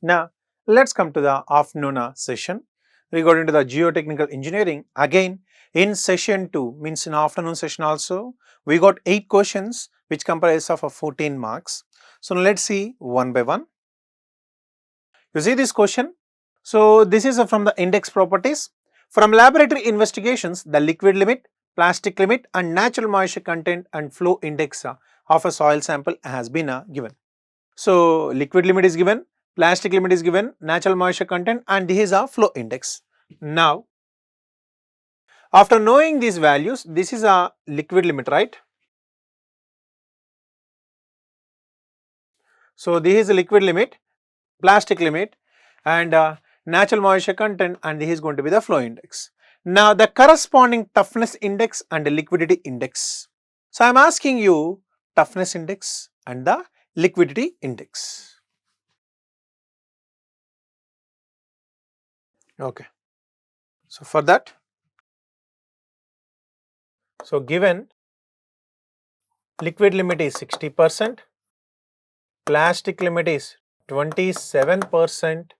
Now, let's come to the afternoon session. We got into the geotechnical engineering. Again, in session 2, means in afternoon session also, we got 8 questions which comprise of 14 marks. So, now let's see one by one. You see this question? So, this is from the index properties. From laboratory investigations, the liquid limit, plastic limit and natural moisture content and flow index of a soil sample has been given. So, liquid limit is given, plastic limit is given, natural moisture content and this is a flow index. Now, after knowing these values, this is a liquid limit, right? So, this is a liquid limit, plastic limit and natural moisture content and this is going to be the flow index. Now, the corresponding toughness index and the liquidity index. So, I am asking you toughness index and the liquidity index. Okay. So, for that, so given liquid limit is 60%, plastic limit is 27%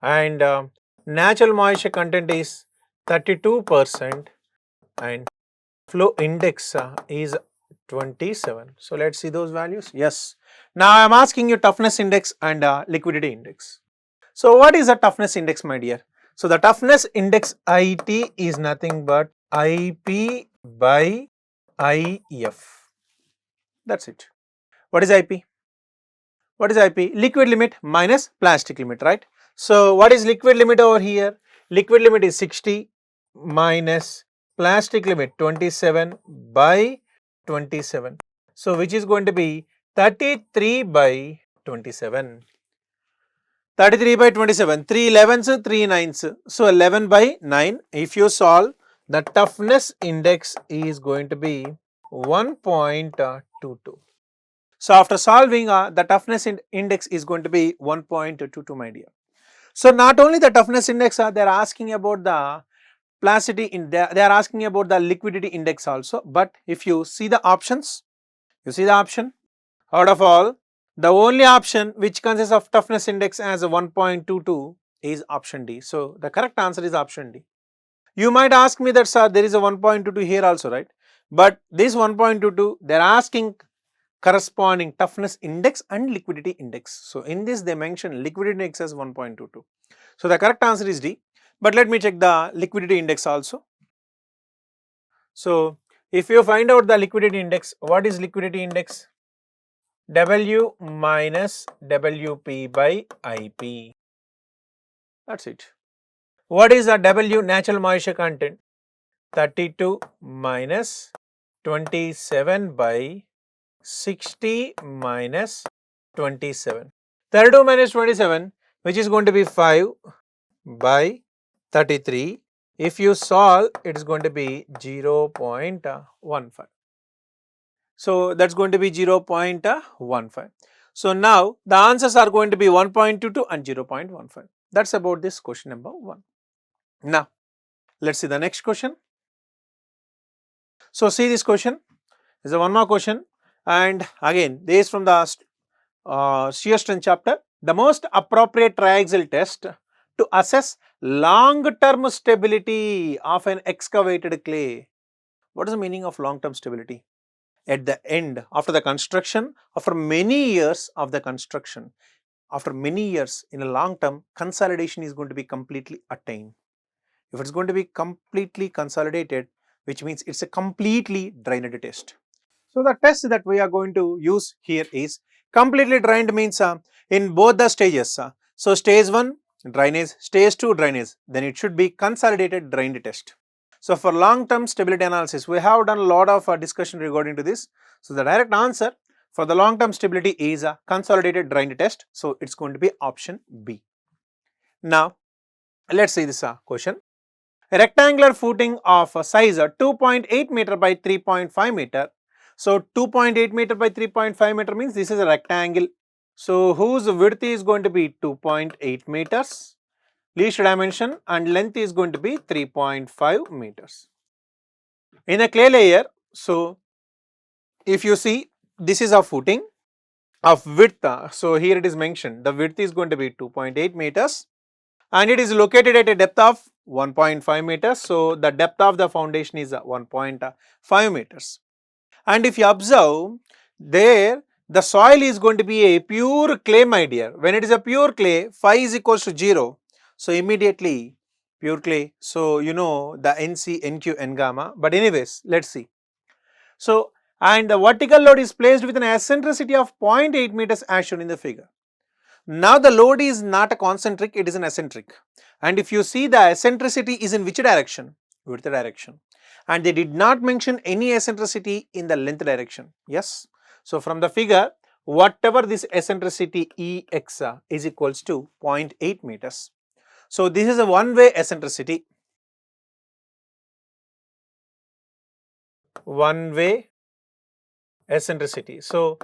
and natural moisture content is 32% and flow index is 27. So, let us see those values. Yes. Now, I am asking you toughness index and liquidity index. So, what is the toughness index, my dear? So, the toughness index IT is nothing but IP by IF. That is it. What is IP? What is IP? Liquid limit minus plastic limit, right? So, what is liquid limit over here? Liquid limit is 60 minus plastic limit 27 by 27. So, which is going to be 33 by 27. 33 by 27, 3 11s, 3 9s. So, 11 by 9. If you solve, the toughness index is going to be 1.22. So, after solving the toughness index is going to be 1.22, my dear. So, not only the toughness index, they are asking about the plasticity, they are asking about the liquidity index also. But if you see the options, you see the option, out of all, the only option which consists of toughness index as a 1.22 is option D. So, the correct answer is option D. You might ask me that, sir, there is a 1.22 here also, right? But this 1.22, they are asking corresponding toughness index and liquidity index. So, in this they mention liquidity index as 1.22. So, the correct answer is D, but let me check the liquidity index also. So, if you find out the liquidity index, what is liquidity index? W minus WP by IP. That is it. What is the W natural moisture content? 32 minus 27 by 60 minus 27. 32 minus 27, which is going to be 5 by 33. If you solve, it is going to be 0.15. So, that is going to be 0.15. So, now the answers are going to be 1.22 and 0.15. That is about this question number 1. Now, let us see the next question. So, see this question, this is a one more question and again this is from the shear strength chapter. The most appropriate triaxial test to assess long term stability of an excavated clay. What is the meaning of long term stability? At the end, after the construction, after many years of the construction, after many years in a long term, consolidation is going to be completely attained. If it is going to be completely consolidated, which means it is a completely drained test. So, the test that we are going to use here is completely drained means in both the stages. So, stage 1 drainage, stage 2 drainage, then it should be consolidated drained test. So, for long term stability analysis, we have done a lot of discussion regarding to this. So, the direct answer for the long term stability is a consolidated drained test. So, it is going to be option B. Now, let us see this question. A rectangular footing of size 2.8 meter by 3.5 meter. So, 2.8 meter by 3.5 meter means this is a rectangle. So, whose width is going to be 2.8 meters, least dimension and length is going to be 3.5 meters. In a clay layer, so if you see this is a footing of width. So here it is mentioned the width is going to be 2.8 meters and it is located at a depth of 1.5 meters. So the depth of the foundation is 1.5 meters. And if you observe there, the soil is going to be a pure clay, my dear. When it is a pure clay, phi is equals to 0. So immediately pure clay. So you know the NC, NQ, N gamma. But anyways, let's see. So and the vertical load is placed with an eccentricity of 0.8 meters as shown in the figure. Now the load is not a concentric, it is an eccentric. And if you see the eccentricity is in which direction? Width direction. And they did not mention any eccentricity in the length direction. Yes. So from the figure, whatever this eccentricity Ex is equals to 0.8 meters. So this is a one-way eccentricity. One-way eccentricity. So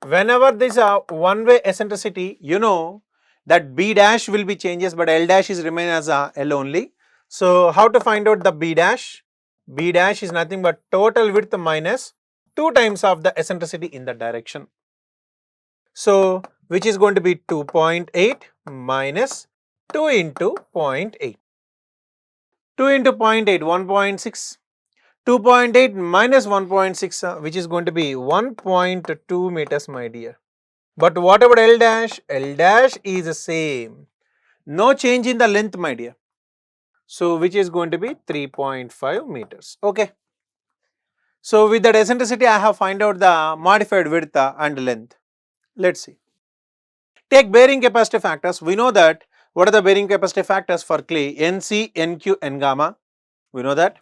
whenever this one-way eccentricity, you know that B dash will be changes, but L dash is remain as L only. So how to find out the B dash? B dash is nothing but total width minus 2 times of the eccentricity in the direction. So which is going to be 2.8 minus 2 into 0.8. 2 into 0.8, 1.6. 2.8 minus 1.6 which is going to be 1.2 meters, my dear. But what about L dash? L dash is the same. No change in the length, my dear. So which is going to be 3.5 meters. Okay. So with that eccentricity, I have find out the modified width and length. Let's see. Take bearing capacity factors. We know that what are the bearing capacity factors for clay? NC, NQ, N gamma. We know that.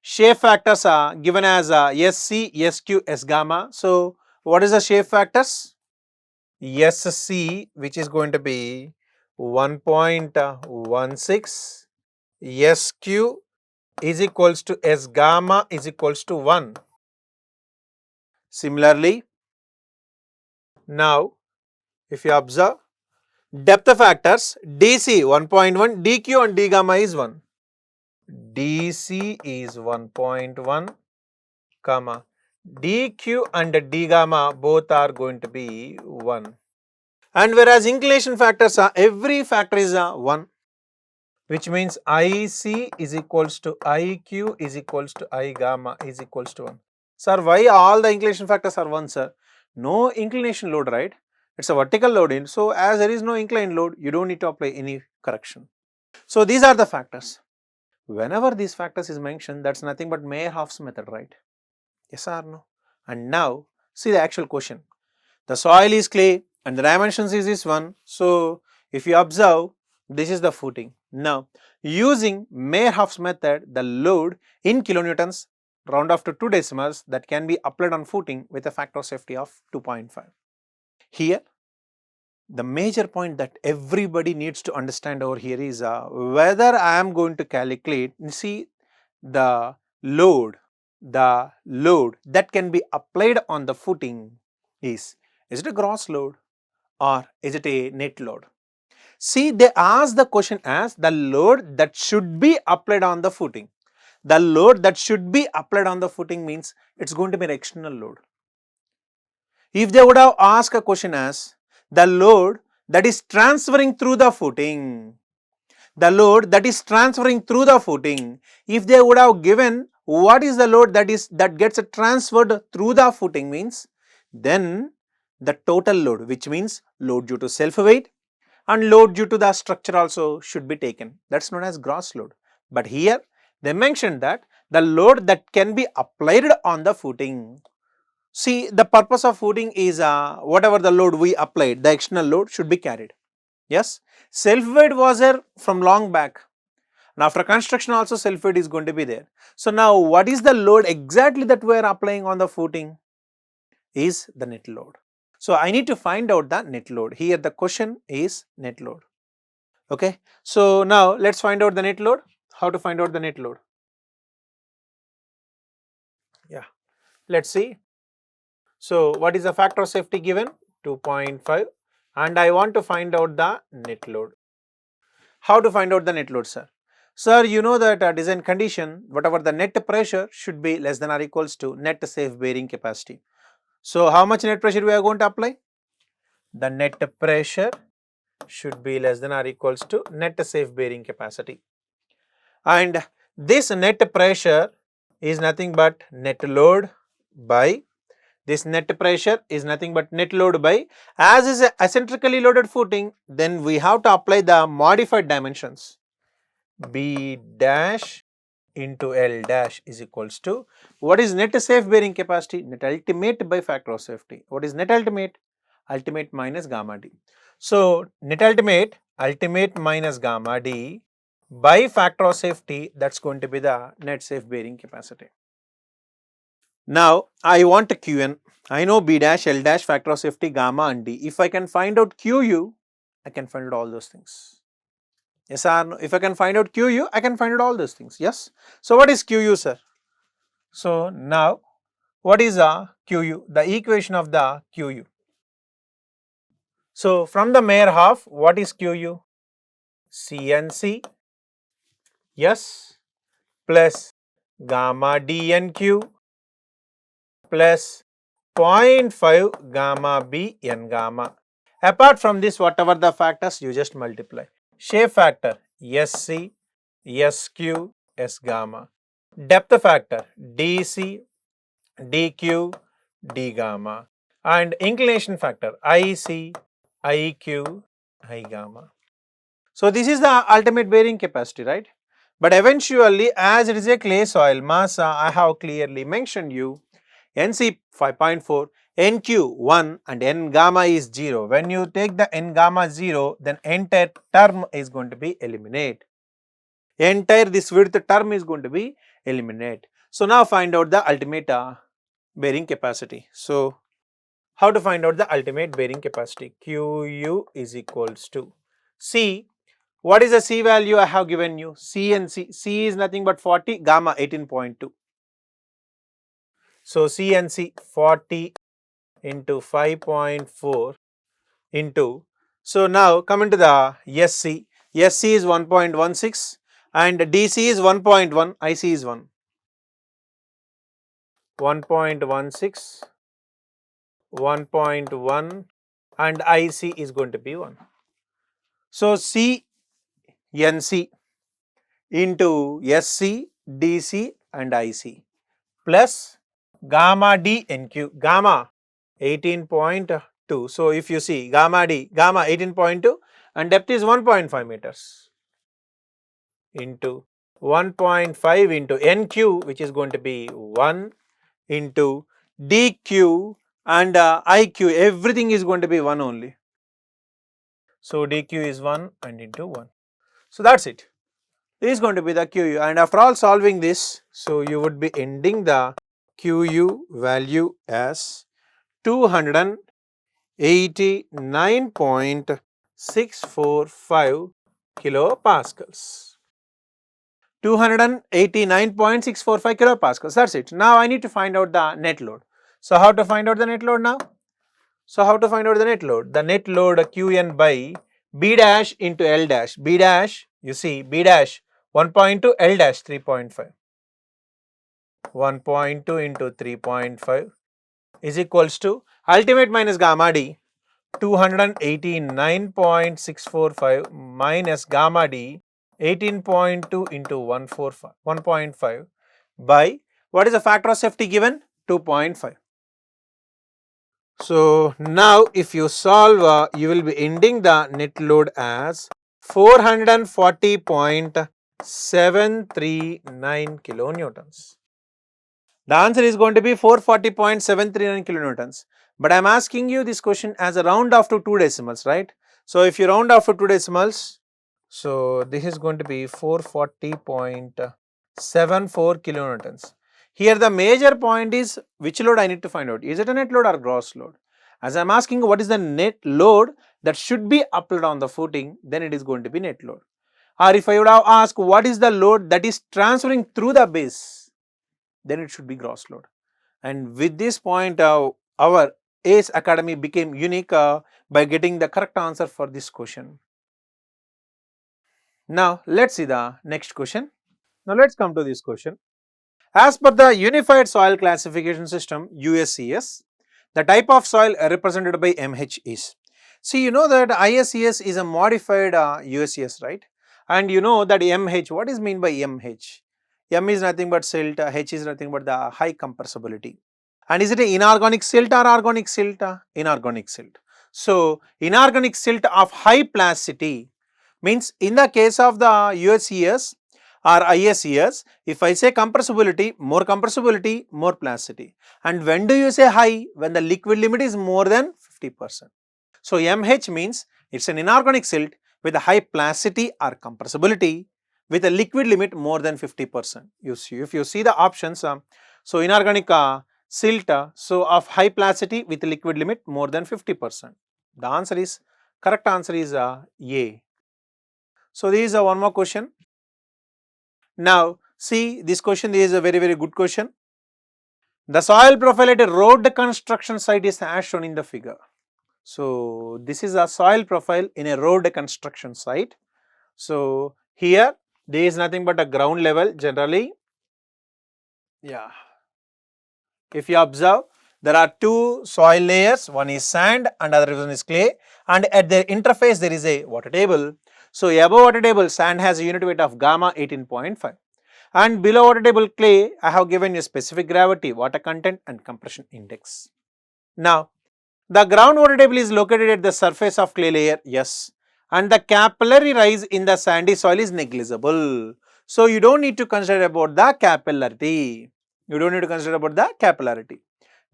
Shape factors are given as SC, SQ, S gamma. So what is the shape factors? SC, which is going to be 1.16, SQ is equals to S gamma is equals to 1. Similarly, now if you observe depth factors, DC 1.1, DQ and D gamma is 1. DC is 1.1, comma DQ and D gamma both are going to be 1. And whereas inclination factors are every factor is 1, which means IC is equals to IQ is equals to I gamma is equals to 1. Sir, why all the inclination factors are 1, sir? No inclination load, right? It's a vertical load in. So as there is no inclined load, you don't need to apply any correction. So these are the factors. Whenever these factors is mentioned, that's nothing but Meyerhoff's method, right? Yes or no? And now see the actual question. The soil is clay and the dimensions is this one. So if you observe, this is the footing. Now using Meyerhoff's method, the load in kilonewtons round off to 2 decimals that can be applied on footing with a factor of safety of 2.5. Here the major point that everybody needs to understand over here is whether I am going to calculate, see the load that can be applied on the footing is it a gross load or is it a net load? See, they ask the question as the load that should be applied on the footing. The load that should be applied on the footing means it's going to be an external load. If they would have asked a question as the load that is transferring through the footing, the load that is transferring through the footing, if they would have given what is the load that gets transferred through the footing means, then the total load, which means load due to self weight and load due to the structure also should be taken. That's known as gross load. But here they mentioned that the load that can be applied on the footing. See, the purpose of footing is whatever the load we applied, the external load should be carried. Yes, self weight was there from long back. Now after construction also self weight is going to be there. So now what is the load exactly that we are applying on the footing? Is the net load. So I need to find out the net load. Here the question is net load. Okay. So now let's find out the net load. How to find out the net load? Yeah. Let's see. So what is the factor of safety given? 2.5 and I want to find out the net load. How to find out the net load, sir? Sir, you know that design condition, whatever the net pressure should be less than or equals to net safe bearing capacity. So how much net pressure we are going to apply? The net pressure should be less than or equals to net safe bearing capacity. And this net pressure is nothing but net load by this net pressure is nothing but net load by, as is a eccentrically loaded footing, then we have to apply the modified dimensions. B dash into L dash is equals to, what is net safe bearing capacity? Net ultimate by factor of safety. What is net ultimate? Ultimate minus gamma d. So net ultimate minus gamma d by factor of safety, that's going to be the net safe bearing capacity. Now I want a Qn. I know B dash, L dash, factor of safety, gamma and D. If I can find out Qu, I can find out all those things. Yes or no? If I can find out Qu, I can find out all those things. Yes. So what is Qu, sir? So now what is the Qu? The equation of the Qu. So from the mere half, what is Qu? CNC, yes, plus gamma DNQ plus 0.5 gamma B n gamma. Apart from this, whatever the factors, you just multiply. Shape factor SC, SQ, S gamma. Depth factor DC, DQ, D gamma. And inclination factor IC, IQ, I gamma. So this is the ultimate bearing capacity, right? But eventually, as it is a clay soil, mass I have clearly mentioned you, NC 5.4, NQ 1 and N gamma is 0. When you take the N gamma 0, then entire term is going to be eliminate. Entire this width term is going to be eliminate. So now find out the ultimate bearing capacity. So how to find out the ultimate bearing capacity? Qu is equals to C. What is the C value I have given you? C and C. C is nothing but 40, gamma 18.2. So C and C 40 into 5.4 into, so now come into the SC. SC is 1.16 and DC is 1.1, IC is 1. 1.16, 1.1 and IC is going to be 1. So C NC into SC, DC and IC plus gamma D NQ, gamma 18.2. So if you see gamma D, gamma 18.2 and depth is 1.5 meters into 1.5 into NQ, which is going to be 1 into DQ and IQ, everything is going to be 1 only. So DQ is 1 and into 1. So that's it. This is going to be the QU, and after all solving this, so you would be ending the QU value as 289.645 kilopascals. 289.645 kilopascals, that's it. Now I need to find out the net load. So how to find out the net load now? So how to find out the net load? The net load Qn by B dash into L dash. B dash, you see B dash 1.2, L dash 3.5. 1.2 into 3.5 is equals to ultimate minus gamma D 289.645 minus gamma D 18.2 into 1.5 by, what is the factor of safety given? 2.5. So now if you solve, you will be ending the net load as 440.739 kilonewtons. The answer is going to be 440.739 kilonewtons. But I am asking you this question as a round off to 2 decimals, right? So if you round off to 2 decimals, so this is going to be 440.74 kilonewtons. Here the major point is which load I need to find out. Is it a net load or gross load? As I am asking what is the net load that should be applied on the footing, then it is going to be net load. Or if I would have asked what is the load that is transferring through the base, then it should be gross load. And with this point, our ACE Academy became unique by getting the correct answer for this question. Now let's see the next question. Now let's come to this question. As per the Unified Soil Classification System USCS, The type of soil represented by MH is, see, you know that ISES is a modified USES, right? And you know that MH, what is mean by MH? M is nothing but silt, H is nothing but the high compressibility. And is it an inorganic silt or organic silt? Inorganic silt. So, inorganic silt of high plasticity means in the case of the USES or ISES, if I say compressibility, more plasticity. And when do you say high? When the liquid limit is more than 50%. So, MH means it is an inorganic silt with a high plasticity or compressibility with a liquid limit more than 50%. You see, if you see the options, so inorganic silt, so of high plasticity with liquid limit more than 50%. The answer is, correct answer is A. So, this is one more question. Now, see, this question is a very good question. The soil profile at a road construction site is as shown in the figure. So, this is a soil profile in a road construction site. So, here there is nothing but a ground level generally. Yeah. If you observe, there are two soil layers, one is sand and other one is clay, and at their interface there is a water table. So, above water table sand has a unit weight of gamma 18.5, and below water table clay I have given a specific gravity, water content and compression index. Now, the groundwater table is located at the surface of clay layer, yes, and the capillary rise in the sandy soil is negligible. So, you do not need to consider about the capillarity.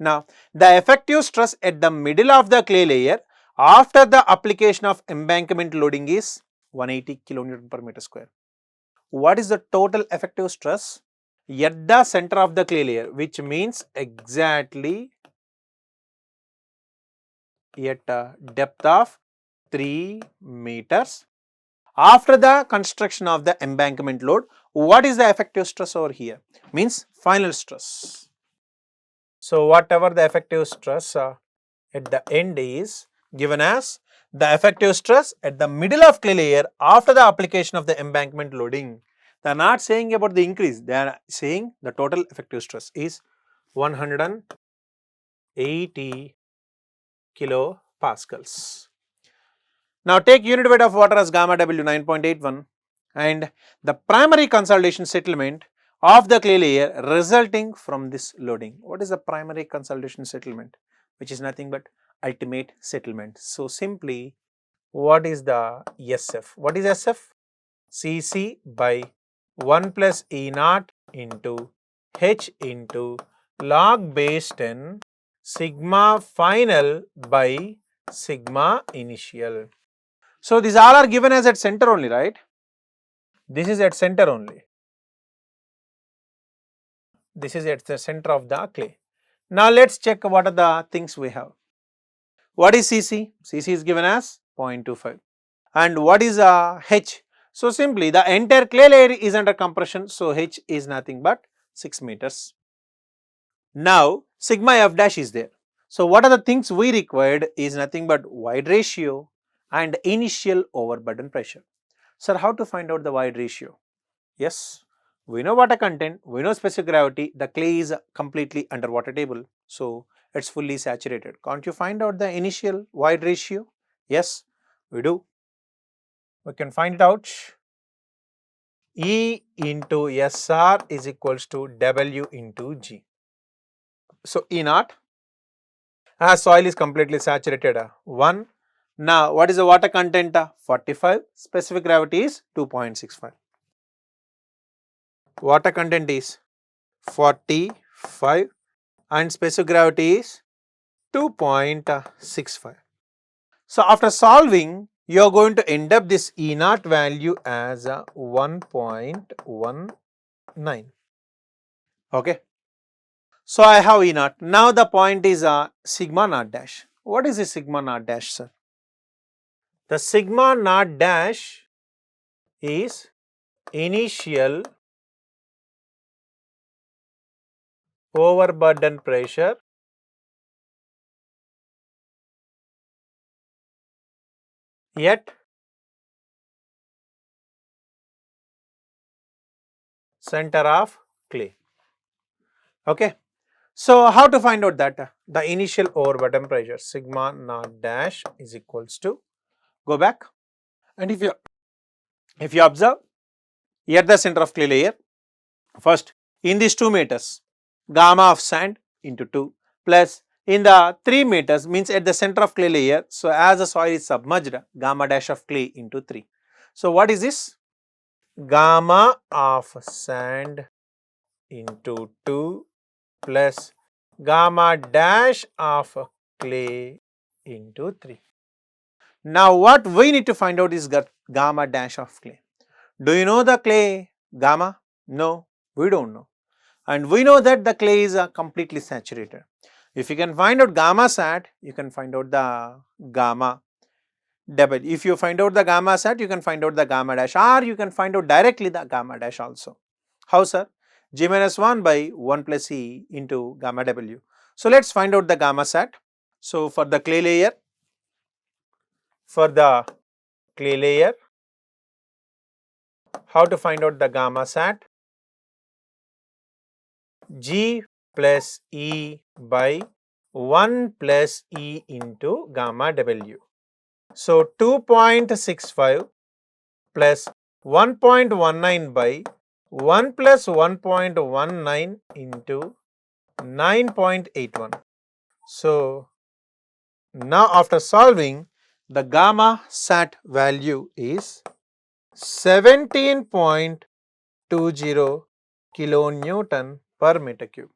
Now, the effective stress at the middle of the clay layer after the application of embankment loading is 180 kN per meter square. What is the total effective stress at the center of the clay layer, which means exactly at a depth of 3 meters after the construction of the embankment load? What is the effective stress over here? Means final stress. So, whatever the effective stress at the end is given as the effective stress at the middle of clay layer after the application of the embankment loading. They are not saying about the increase, they are saying the total effective stress is 180 kilopascals. Now, take unit weight of water as gamma W 9.81 and the primary consolidation settlement of the clay layer resulting from this loading. What is the primary consolidation settlement? Which is nothing but ultimate settlement. So, simply what is the SF? What is SF? Cc by 1 plus E naught into H into log base 10 sigma final by sigma initial. So, these all are given as at center only, right? This is at center only. This is at the center of the clay. Now, let us check what are the things we have. What is Cc? Cc is given as 0.25. And what is H? So, simply the entire clay layer is under compression. So, H is nothing but 6 meters. Now, sigma F dash is there. So, what are the things we required is nothing but void ratio and initial overburden pressure. Sir, how to find out the void ratio? Yes, we know water content, we know specific gravity, the clay is completely under water table. So, it is fully saturated. Can't you find out the initial void ratio? Yes, we do. We can find it out. E into SR is equals to W into G. So, E naught as soil is completely saturated 1. Now, what is the water content? 45, specific gravity is 2.65. Water content is 45 and specific gravity is 2.65. So, after solving, you are going to end up this E naught value as 1.19. Okay. So, I have E naught. Now, the point is sigma naught dash. What is the sigma naught dash, sir? The sigma naught dash is initial overburden pressure at center of clay. Okay. So how to find out that? The initial overburden pressure sigma naught dash is equals to, go back, and if you observe here the center of clay layer, first in these 2 meters gamma of sand into 2 plus in the 3 meters means at the center of clay layer, so as the soil is submerged, gamma dash of clay into 3. So what is this? Gamma of sand into 2 plus gamma dash of clay into 3. Now what we need to find out is gamma dash of clay. Do you know the clay gamma? No, we don't know. And we know that the clay is completely saturated. If you can find out gamma sat, you can find out the gamma double. If you find out the gamma sat, you can find out the gamma dash, or you can find out directly the gamma dash also. How, sir? G minus 1 by 1 plus E into gamma W. So let's find out the gamma sat. So for the clay layer, how to find out the gamma sat? G plus E by 1 plus E into gamma W. So 2.65 plus 1.19 by 1 plus 1.19 into 9.81. So now after solving, the gamma sat value is 17.20 kilonewton per meter cube.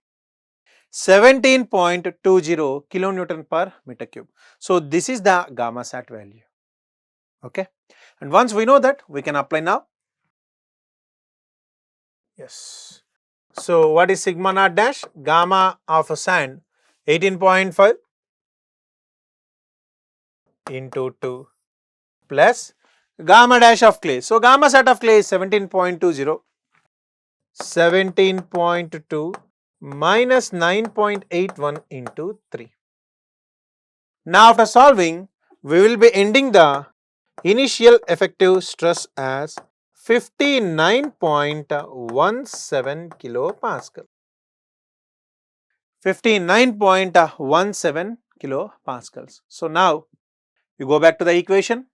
17.20 kilonewton per meter cube. So this is the gamma sat value. Okay, and once we know that, we can apply now. Yes. So what is sigma naught dash? Gamma of a sand 18.5 into 2 plus gamma dash of clay. So gamma sat of clay is 17.20. 17.2 minus 9.81 into 3. Now after solving, we will be ending the initial effective stress as 59.17 kilopascal. 59.17 kilopascals. So now you go back to the equation.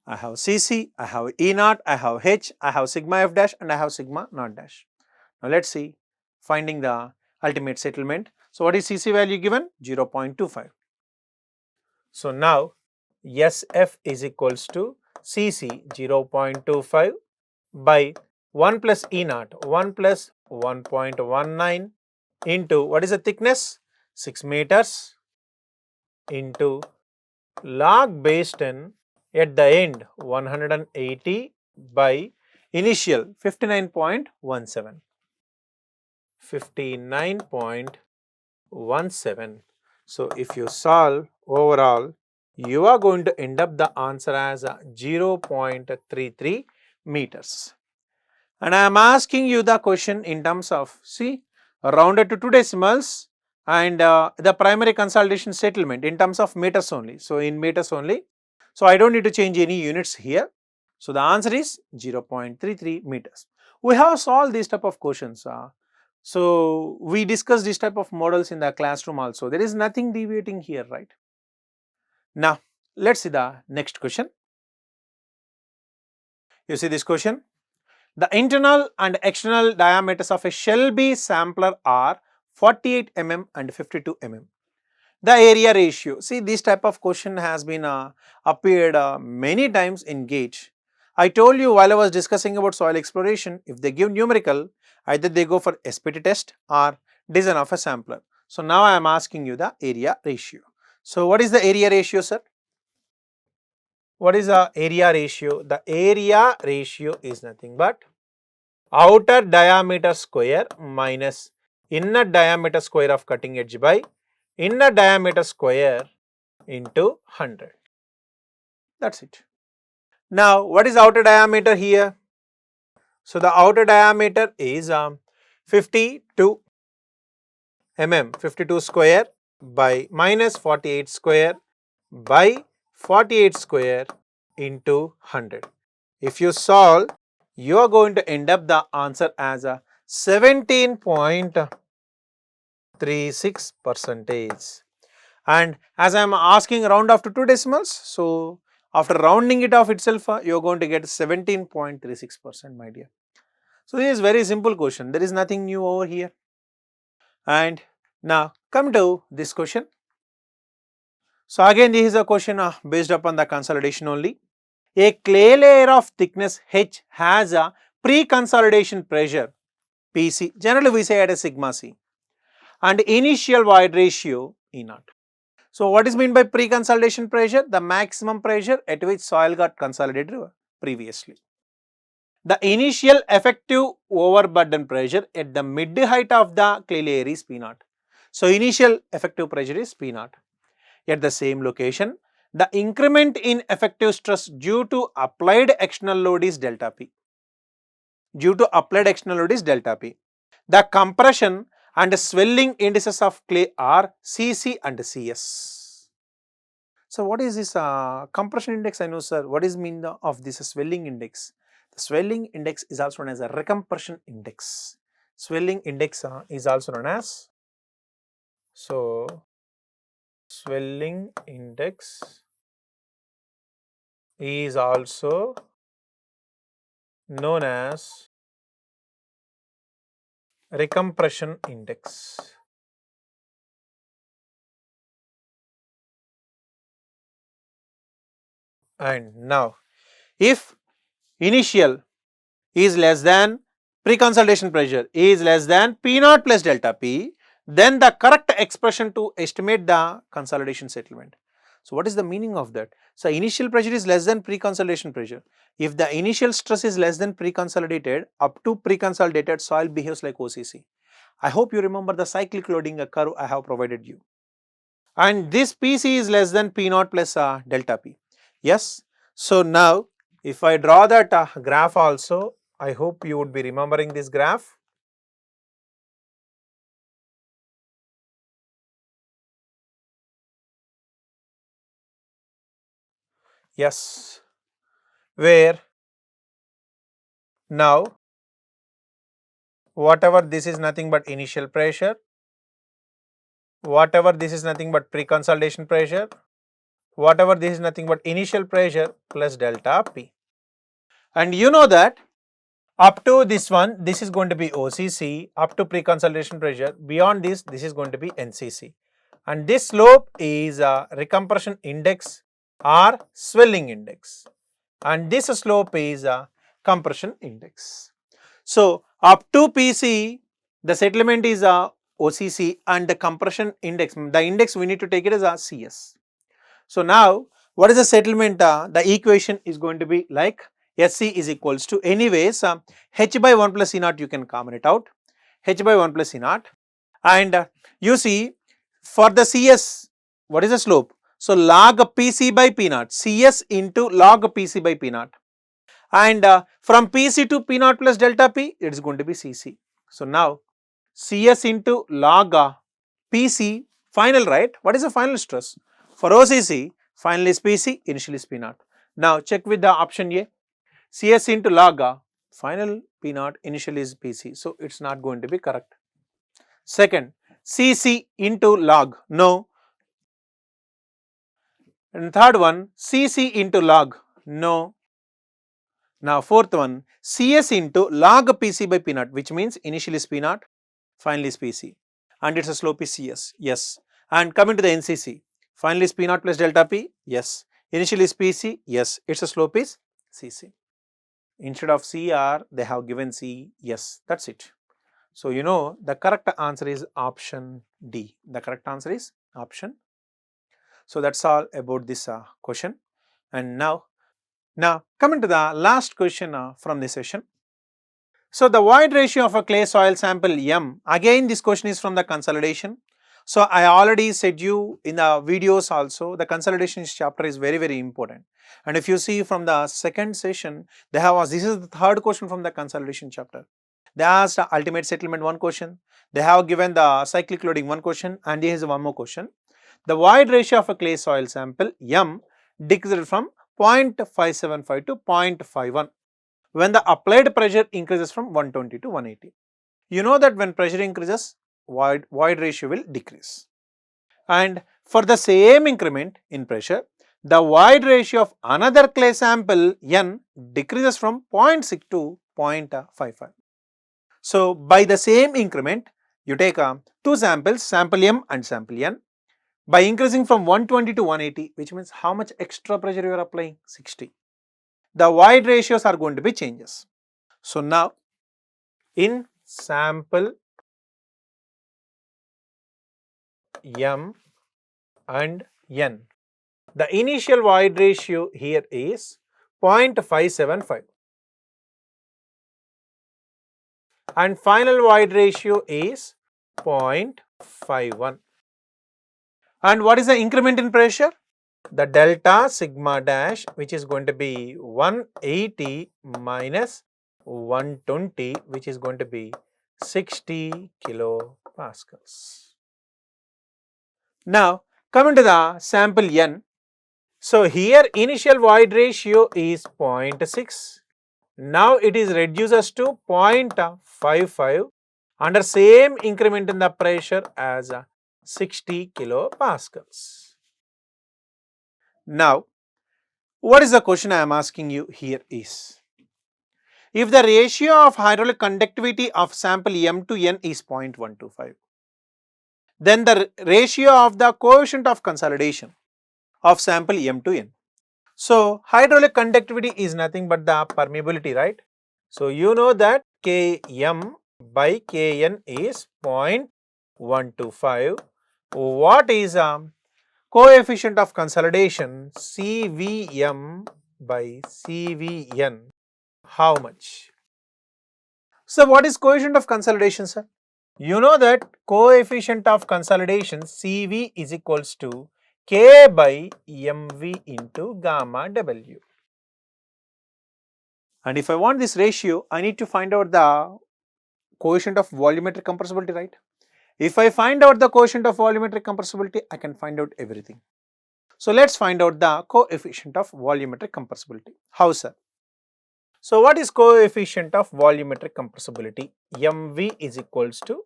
I have Cc, I have E naught, I have H, I have sigma F dash, and I have sigma naught dash. Now let's see finding the ultimate settlement. So what is Cc value given? 0.25. So now SF is equals to Cc 0.25 by 1 plus E naught, 1 plus 1.19 into, what is the thickness? 6 meters into log base 10 at the end 180 by initial 59.17. 59.17. So if you solve overall, you are going to end up the answer as 0.33 meters. And I am asking you the question in terms of, see, rounded to 2 decimals and the primary consolidation settlement in terms of meters only. So in meters only. So I don't need to change any units here. So the answer is 0.33 meters. We have solved this type of questions. So we discussed this type of models in the classroom also. There is nothing deviating here, right? Now let's see the next question. You see this question. The internal and external diameters of a Shelby sampler are 48 mm and 52 mm. The area ratio. See, this type of question has been appeared many times in GATE. I told you while I was discussing about soil exploration, if they give numerical, either they go for SPT test or design of a sampler. So now I am asking you the area ratio. So what is the area ratio, sir? What is the area ratio? The area ratio is nothing but outer diameter square minus inner diameter square of cutting edge by inner diameter square into 100. That's it. Now what is outer diameter here? So the outer diameter is 52 mm, 52 square by minus 48 square by 48 square into 100. If you solve, you are going to end up the answer as a 17.33 0.36%. And as I am asking round off to 2 decimals, so after rounding it off itself, you are going to get 17.36%, my dear. So this is very simple question, there is nothing new over here. And now come to this question. So again this is a question based upon the consolidation only. A clay layer of thickness H has a pre-consolidation pressure PC, generally we say at a sigma C, and initial void ratio E0. So what is meant by pre-consolidation pressure? The maximum pressure at which soil got consolidated previously. The initial effective overburden pressure at the mid height of the clay layer is P0. So initial effective pressure is P0. At the same location, the increment in effective stress due to applied external load is delta P. Due to applied external load is delta P. The compression and swelling indices of clay are Cc and Cs. So what is this compression index? I know, sir. What is mean of this swelling index? The swelling index is also known as a recompression index. Swelling index is also known as, so swelling index is also known as recompression index. And now if initial is less than pre-consolidation pressure is less than P0 plus delta P, then the correct expression to estimate the consolidation settlement. So what is the meaning of that? So initial pressure is less than pre-consolidation pressure. If the initial stress is less than pre-consolidated, up to pre-consolidated soil behaves like OCC. I hope you remember the cyclic loading curve I have provided you. And this PC is less than P0 plus delta P. Yes. So now if I draw that graph also, I hope you would be remembering this graph. Yes, where now whatever this is nothing but initial pressure, whatever this is nothing but pre-consolidation pressure, whatever this is nothing but initial pressure plus delta P. And you know that up to this one, this is going to be OCC, up to pre-consolidation pressure, beyond this, this is going to be NCC. And this slope is recompression index or swelling index, and this slope is compression index. So up to PC, the settlement is OCC, and the compression index, the index we need to take it as CS. So now what is the settlement? The equation is going to be like SC is equals to, anyways, H by 1 plus E0, you can common it out, H by 1 plus E0, and you see for the CS, what is the slope? So log PC by P0, CS into log PC by P0, and from PC to P0 plus delta P, it is going to be CC. So now CS into log PC final, right? What is the final stress? For OCC, final is PC, initial is P0. Now check with the option A, CS into log final P0, initial is PC. So it's not going to be correct. Second, CC into log, no. And third one, CC into log, no. Now fourth one, CS into log PC by P0, which means initial is P0, final is PC, and its slope is CS, yes. And coming to the NCC, final is P0 plus delta P, yes. Initial is PC, yes. Its slope is CC. Instead of CR, they have given C, yes, that's it. So you know the correct answer is option D. The correct answer is option. So that's all about this question. And now coming to the last question from this session. So the void ratio of a clay soil sample M, again this question is from the consolidation. So I already said you in the videos also, the consolidation chapter is very, very important. And if you see from the second session, they have asked, this is the third question from the consolidation chapter. They asked ultimate settlement one question, they have given the cyclic loading one question, and here is one more question. The void ratio of a clay soil sample M decreased from 0.575 to 0.51 when the applied pressure increases from 120 to 180. You know that when pressure increases, void ratio will decrease. And for the same increment in pressure, the void ratio of another clay sample N decreases from 0.6 to 0.55. So by the same increment, you take two samples, sample M and sample N. By increasing from 120 to 180, which means how much extra pressure you are applying? 60. The void ratios are going to be changes. So now in sample M and N, the initial void ratio here is 0.575 and final void ratio is 0.51. And what is the increment in pressure? The delta sigma dash, which is going to be 180 minus 120, which is going to be 60 kilopascals. Now coming to the sample N. So here initial void ratio is 0.6. Now it is reduces to 0.55 under same increment in the pressure as 60 kilopascals. Now what is the question I am asking you here is, if the ratio of hydraulic conductivity of sample M to N is 0.125, then the ratio of the coefficient of consolidation of sample M to N. So hydraulic conductivity is nothing but the permeability, right? So you know that Km by Kn is 0.125. What is coefficient of consolidation? Cvm by Cvn. How much? So what is coefficient of consolidation, sir? You know that coefficient of consolidation Cv is equals to K by Mv into gamma W. And if I want this ratio, I need to find out the coefficient of volumetric compressibility, right? If I find out the coefficient of volumetric compressibility, I can find out everything. So let's find out the coefficient of volumetric compressibility. How, sir? So what is coefficient of volumetric compressibility? Mv is equals to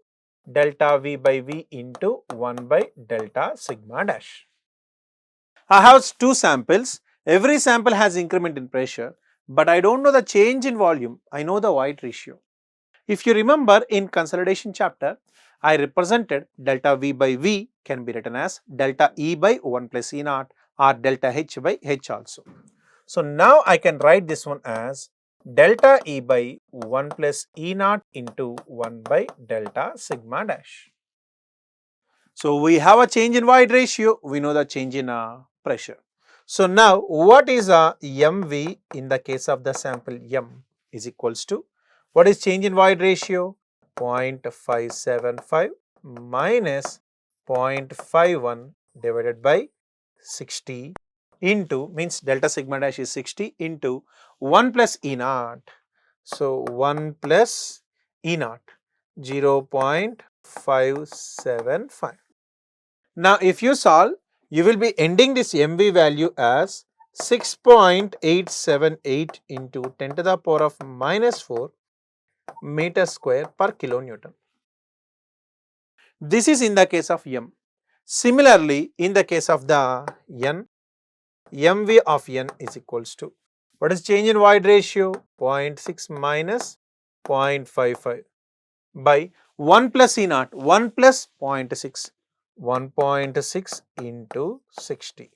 delta V by V into 1 by delta sigma dash. I have two samples. Every sample has increment in pressure, but I don't know the change in volume. I know the void ratio. If you remember in consolidation chapter, I represented delta V by V can be written as delta E by 1 plus E naught or delta H by H also. So now I can write this one as delta E by 1 plus E naught into 1 by delta sigma dash. So we have a change in void ratio, we know the change in pressure. So now what is MV in the case of the sample M is equals to, what is change in void ratio? 0.575 minus 0.51 divided by 60 into, means delta sigma dash is 60 into 1 plus E naught. So 1 plus E naught, 0.575. Now if you solve, you will be ending this MV value as 6.878 into 10 to the power of minus 4 meter square per kilonewton. This is in the case of M. Similarly, in the case of the N, MV of N is equals to, what is change in void ratio? 0.6 minus 0.55 by 1 plus E naught, 1 plus 0.6, 1.6 into 60.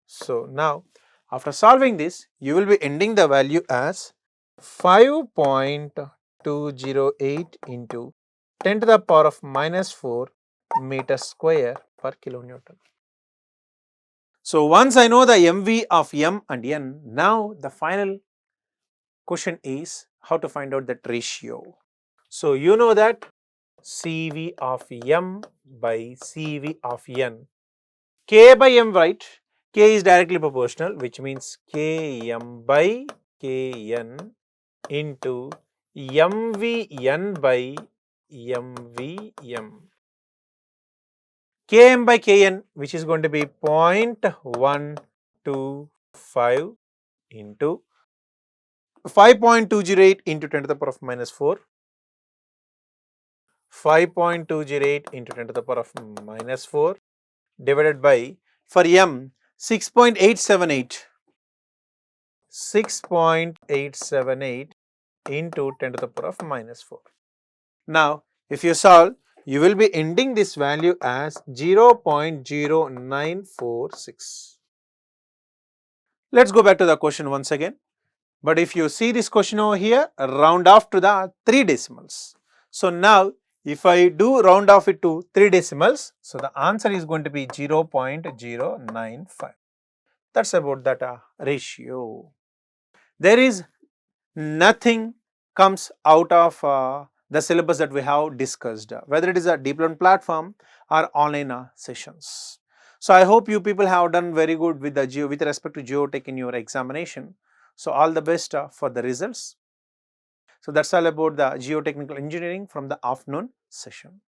So now after solving this, you will be ending the value as 5.208 into 10 to the power of minus 4 meter square per kilonewton. So once I know the MV of M and N, now the final question is how to find out that ratio. So you know that CV of M by CV of N, K by M, right? K is directly proportional, which means Km by Kn into MVN by MVM. Km by Kn, which is going to be 0.125 into 5.208 into 10 to the power of minus 4 5.208 into 10 to the power of minus 4 divided by, for m, 6.878. 6.878 into 10 to the power of minus 4. Now, if you solve, you will be ending this value as 0.0946. Let's go back to the question once again. But if you see this question over here, round off to the 3 decimals. So now, if I do round off it to 3 decimals, so the answer is going to be 0.095. That's about that ratio. There is nothing comes out of the syllabus that we have discussed, whether it is a deep learning platform or online sessions. So I hope you people have done very good with the with respect to geotech in your examination. So all the best for the results. So that's all about the geotechnical engineering from the afternoon session.